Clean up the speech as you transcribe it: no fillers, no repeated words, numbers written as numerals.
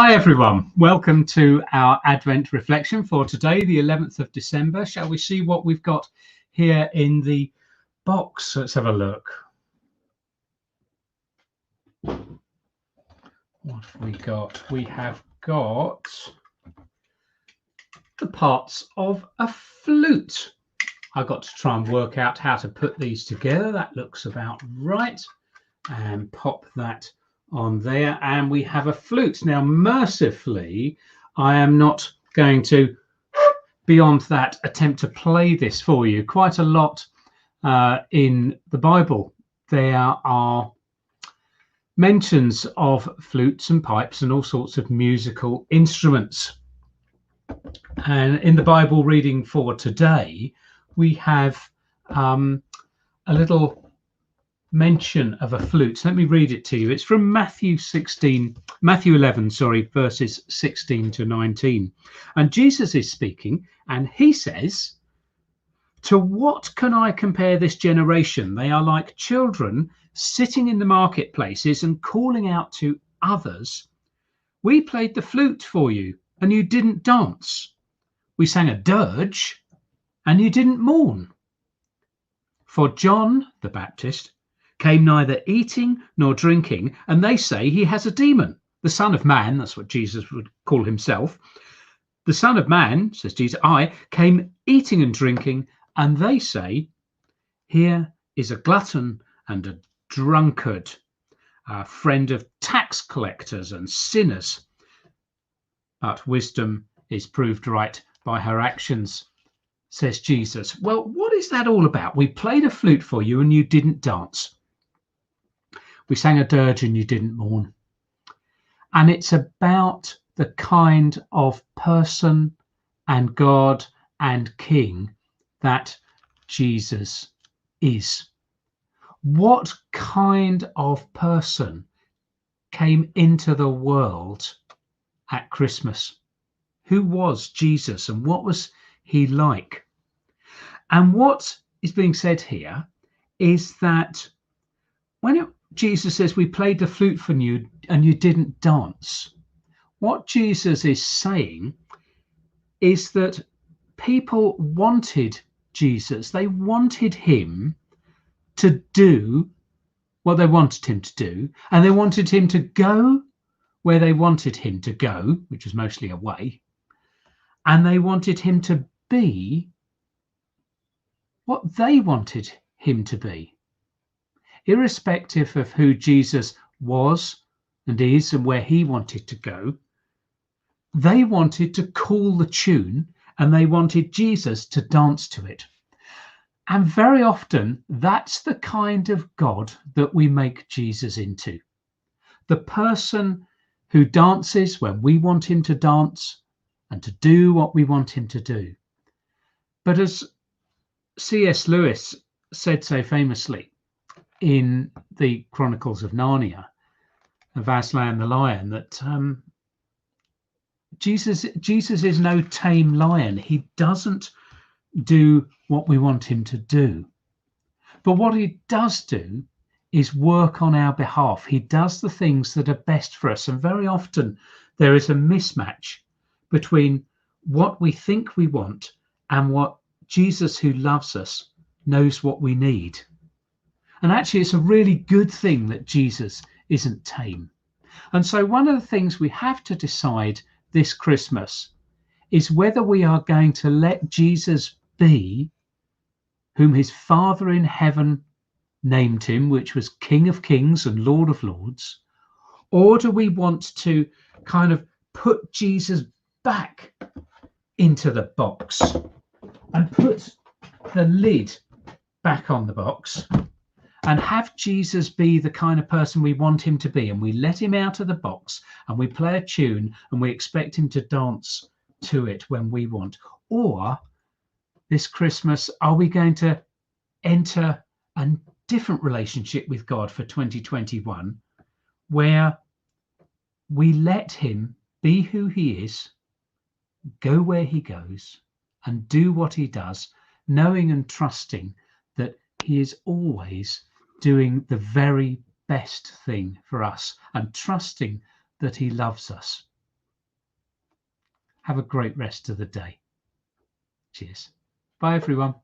Hi everyone, welcome to our Advent reflection for today, the 11th of December. Shall we see what we've got here in the box? Let's have a look. What have we got? We have got the parts of a flute. I got to try and work out how to put these together. That looks about right. And pop that on there, and we have a flute. Now, mercifully, I am not going to, beyond that, attempt to play this for you. Quite a lot in the Bible, there are mentions of flutes and pipes and all sorts of musical instruments. And in the Bible reading for today, we have a little mention of a flute. Let me read it to you. It's from Matthew 11, verses 16 to 19. And Jesus is speaking, and he says, "To what can I compare this generation? They are like children sitting in the marketplaces and calling out to others, 'We played the flute for you, and you didn't dance. We sang a dirge, and you didn't mourn.' For John the Baptist came neither eating nor drinking, and they say he has a demon. The Son of Man," that's what Jesus would call himself, "the Son of Man," says Jesus, "I came eating and drinking, and they say, here is a glutton and a drunkard, a friend of tax collectors and sinners. But wisdom is proved right by her actions," says Jesus. Well, what is that all about? We played a flute for you and you didn't dance. We sang a dirge and you didn't mourn. And it's about the kind of person and God and King that Jesus is. What kind of person came into the world at Christmas? Who was Jesus and what was he like? And what is being said here is that when Jesus says we played the flute for you and you didn't dance, what Jesus is saying is that people wanted Jesus. They wanted him to do what they wanted him to do, and they wanted him to go where they wanted him to go, which was mostly away, and they wanted him to be what they wanted him to be. Irrespective of who Jesus was and is and where he wanted to go, they wanted to call the tune and they wanted Jesus to dance to it. And very often, that's the kind of God that we make Jesus into. The person who dances when we want him to dance and to do what we want him to do. But as C.S. Lewis said so famously in the Chronicles of Narnia, of Aslan the Lion, that Jesus is no tame lion. He doesn't do what we want him to do. But what he does do is work on our behalf. He does the things that are best for us. And very often there is a mismatch between what we think we want and what Jesus, who loves us, knows what we need. And actually, it's a really good thing that Jesus isn't tame. And so one of the things we have to decide this Christmas is whether we are going to let Jesus be whom his Father in heaven named him, which was King of Kings and Lord of Lords, or do we want to kind of put Jesus back into the box and put the lid back on the box and have Jesus be the kind of person we want him to be, and we let him out of the box and we play a tune and we expect him to dance to it when we want? Or this Christmas, are we going to enter a different relationship with God for 2021 where we let him be who he is, go where he goes and do what he does, knowing and trusting that he is always doing the very best thing for us and trusting that he loves us? Have a great rest of the day. Cheers. Bye, everyone.